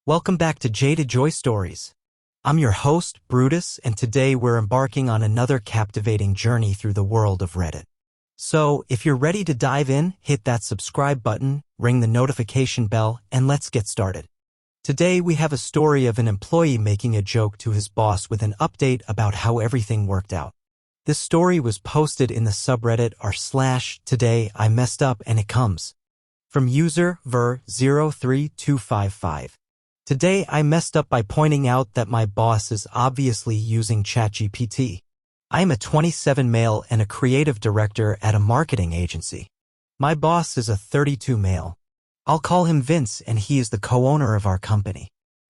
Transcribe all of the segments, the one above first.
Welcome back to Jaded Joy Stories. I'm your host, Brutus, and today we're embarking on another captivating journey through the world of Reddit. So, if you're ready to dive in, hit that subscribe button, ring the notification bell, and let's get started. Today we have a story of an employee making a joke to his boss with an update about how everything worked out. This story was posted in the subreddit r/today I messed up and it comes from user ver03255. Today I messed up by pointing out that my boss is obviously using ChatGPT. I am a 27 male and a creative director at a marketing agency. My boss is a 32 male. I'll call him Vince and he is the co-owner of our company.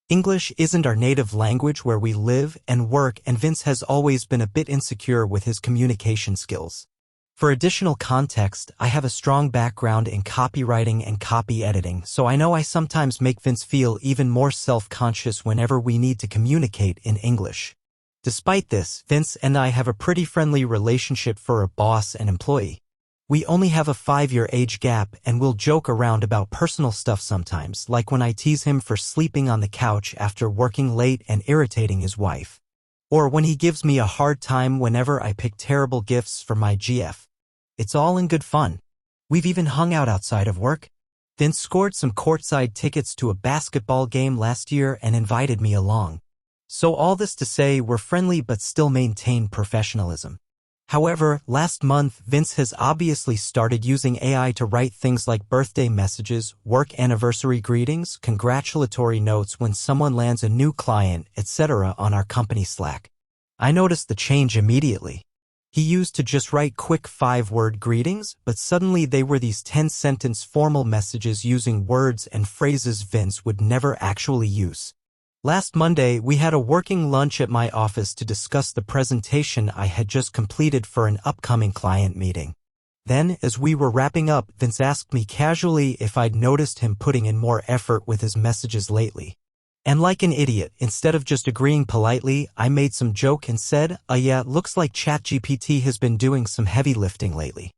English isn't our native language where we live and work, and Vince has always been a bit insecure with his communication skills. For additional context, I have a strong background in copywriting and copy editing, so I know I sometimes make Vince feel even more self-conscious whenever we need to communicate in English. Despite this, Vince and I have a pretty friendly relationship for a boss and employee. We only have a 5-year age gap and we'll joke around about personal stuff sometimes, like when I tease him for sleeping on the couch after working late and irritating his wife. Or when he gives me a hard time whenever I pick terrible gifts for my GF. It's all in good fun. We've even hung out outside of work. Vince scored some courtside tickets to a basketball game last year and invited me along. So all this to say, we're friendly but still maintain professionalism. However, last month, Vince has obviously started using AI to write things like birthday messages, work anniversary greetings, congratulatory notes when someone lands a new client, etc. on our company Slack. I noticed the change immediately. He used to just write quick 5-word greetings, but suddenly they were these 10-sentence formal messages using words and phrases Vince would never actually use. Last Monday, we had a working lunch at my office to discuss the presentation I had just completed for an upcoming client meeting. Then, as we were wrapping up, Vince asked me casually if I'd noticed him putting in more effort with his messages lately. And like an idiot, instead of just agreeing politely, I made some joke and said, yeah, looks like ChatGPT has been doing some heavy lifting lately.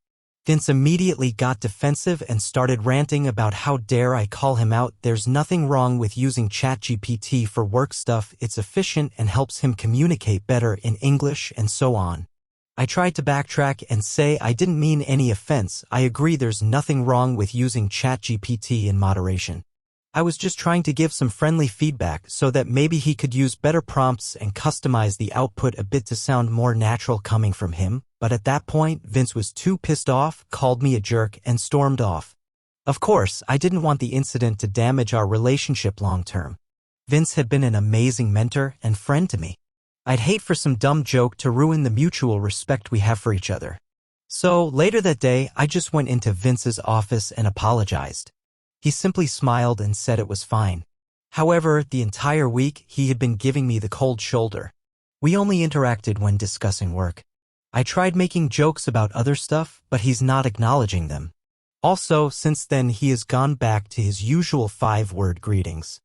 Vince immediately got defensive and started ranting about how dare I call him out. There's nothing wrong with using ChatGPT for work stuff, it's efficient and helps him communicate better in English and so on. I tried to backtrack and say I didn't mean any offense. I agree there's nothing wrong with using ChatGPT in moderation. I was just trying to give some friendly feedback so that maybe he could use better prompts and customize the output a bit to sound more natural coming from him. But at that point, Vince was too pissed off, called me a jerk, and stormed off. Of course, I didn't want the incident to damage our relationship long term. Vince had been an amazing mentor and friend to me. I'd hate for some dumb joke to ruin the mutual respect we have for each other. So, later that day, I just went into Vince's office and apologized. He simply smiled and said it was fine. However, the entire week, he had been giving me the cold shoulder. We only interacted when discussing work. I tried making jokes about other stuff, but he's not acknowledging them. Also, since then he has gone back to his usual 5-word greetings.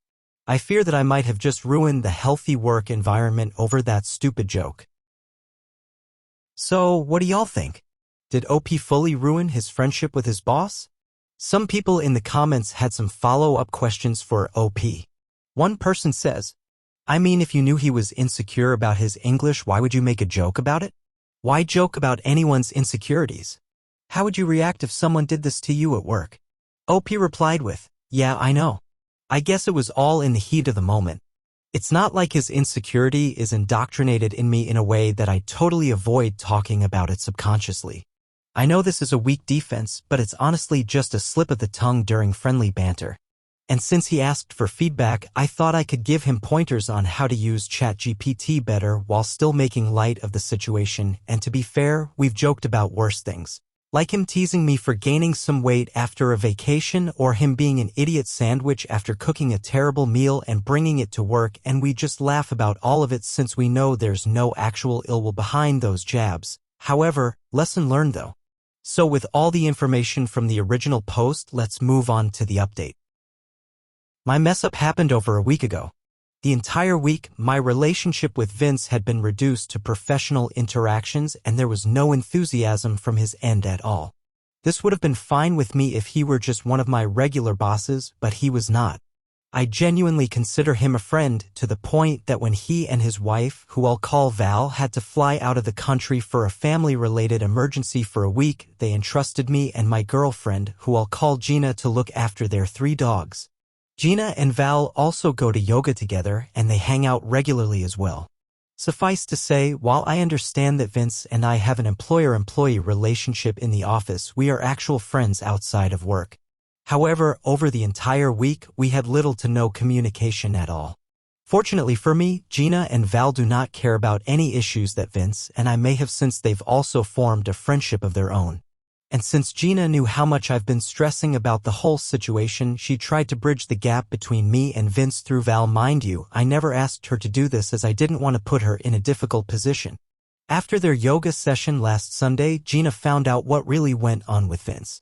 I fear that I might have just ruined the healthy work environment over that stupid joke. So, what do y'all think? Did OP fully ruin his friendship with his boss? Some people in the comments had some follow-up questions for OP. One person says, I mean, if you knew he was insecure about his English, why would you make a joke about it? Why joke about anyone's insecurities? How would you react if someone did this to you at work? OP replied with, yeah, I know. I guess it was all in the heat of the moment. It's not like his insecurity is indoctrinated in me in a way that I totally avoid talking about it subconsciously. I know this is a weak defense, but it's honestly just a slip of the tongue during friendly banter. And since he asked for feedback, I thought I could give him pointers on how to use ChatGPT better while still making light of the situation, and to be fair, we've joked about worse things. Like him teasing me for gaining some weight after a vacation, or him being an idiot sandwich after cooking a terrible meal and bringing it to work, and we just laugh about all of it since we know there's no actual ill will behind those jabs. However, lesson learned though. So with all the information from the original post, let's move on to the update. My mess-up happened over a week ago. The entire week, my relationship with Vince had been reduced to professional interactions and there was no enthusiasm from his end at all. This would have been fine with me if he were just one of my regular bosses, but he was not. I genuinely consider him a friend to the point that when he and his wife, who I'll call Val, had to fly out of the country for a family-related emergency for a week, they entrusted me and my girlfriend, who I'll call Gina, to look after their 3 dogs. Gina and Val also go to yoga together and they hang out regularly as well. Suffice to say, while I understand that Vince and I have an employer-employee relationship in the office, we are actual friends outside of work. However, over the entire week, we had little to no communication at all. Fortunately for me, Gina and Val do not care about any issues that Vince and I may have, since they've also formed a friendship of their own. And since Gina knew how much I've been stressing about the whole situation, she tried to bridge the gap between me and Vince through Val. Mind you, I never asked her to do this as I didn't want to put her in a difficult position. After their yoga session last Sunday, Gina found out what really went on with Vince.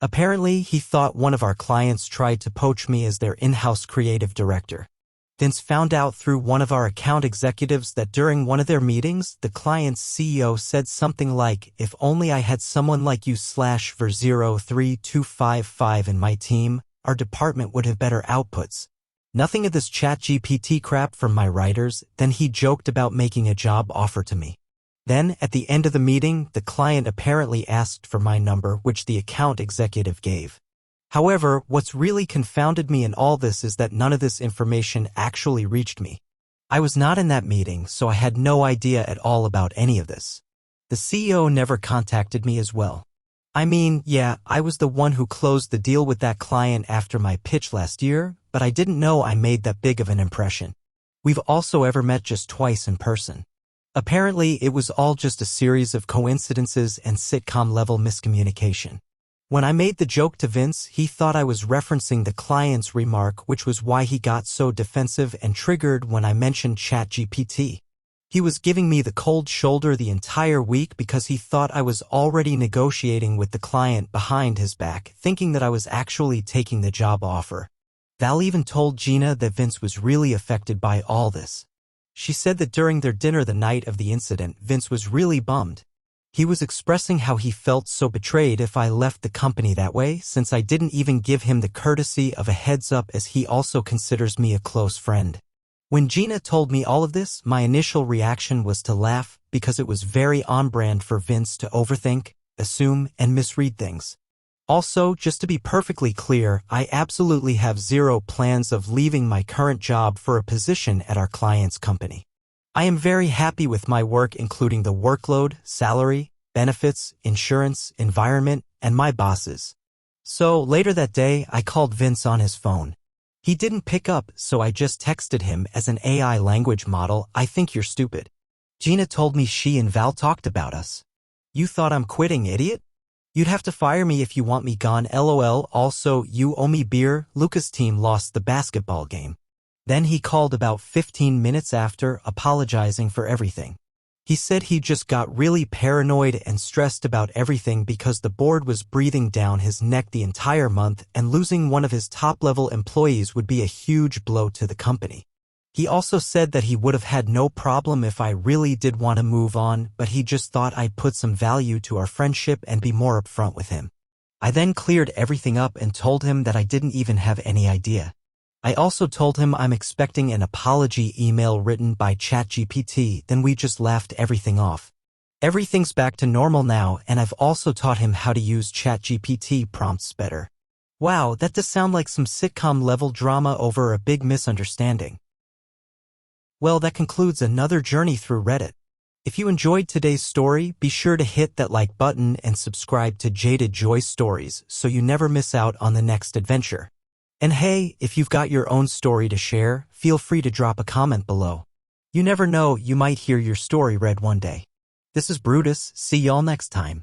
Apparently, he thought one of our clients tried to poach me as their in-house creative director. Vince found out through one of our account executives that during one of their meetings, the client's CEO said something like, "If only I had someone like you for 03255 in my team, our department would have better outputs." Nothing of this ChatGPT crap from my writers. Then he joked about making a job offer to me. Then, at the end of the meeting, the client apparently asked for my number, which the account executive gave. However, what's really confounded me in all this is that none of this information actually reached me. I was not in that meeting, so I had no idea at all about any of this. The CEO never contacted me as well. I mean, yeah, I was the one who closed the deal with that client after my pitch last year, but I didn't know I made that big of an impression. We've also ever met just twice in person. Apparently, it was all just a series of coincidences and sitcom-level miscommunication. When I made the joke to Vince, he thought I was referencing the client's remark, which was why he got so defensive and triggered when I mentioned ChatGPT. He was giving me the cold shoulder the entire week because he thought I was already negotiating with the client behind his back, thinking that I was actually taking the job offer. Val even told Gina that Vince was really affected by all this. She said that during their dinner the night of the incident, Vince was really bummed. He was expressing how he felt so betrayed if I left the company that way, since I didn't even give him the courtesy of a heads up, as he also considers me a close friend. When Gina told me all of this, my initial reaction was to laugh, because it was very on brand for Vince to overthink, assume, and misread things. Also, just to be perfectly clear, I absolutely have zero plans of leaving my current job for a position at our client's company. I am very happy with my work, including the workload, salary, benefits, insurance, environment, and my bosses. So, later that day, I called Vince on his phone. He didn't pick up, so I just texted him as an AI language model, "I think you're stupid. Gina told me she and Val talked about us. You thought I'm quitting, idiot? You'd have to fire me if you want me gone, lol. Also, you owe me beer. Luca's team lost the basketball game." Then he called about 15 minutes after, apologizing for everything. He said he just got really paranoid and stressed about everything because the board was breathing down his neck the entire month, and losing one of his top-level employees would be a huge blow to the company. He also said that he would have had no problem if I really did want to move on, but he just thought I'd put some value to our friendship and be more upfront with him. I then cleared everything up and told him that I didn't even have any idea. I also told him I'm expecting an apology email written by ChatGPT, then we just laughed everything off. Everything's back to normal now, and I've also taught him how to use ChatGPT prompts better. Wow, that does sound like some sitcom-level drama over a big misunderstanding. Well, that concludes another journey through Reddit. If you enjoyed today's story, be sure to hit that like button and subscribe to JadedJoyStories so you never miss out on the next adventure. And hey, if you've got your own story to share, feel free to drop a comment below. You never know, you might hear your story read one day. This is Brutus, see y'all next time.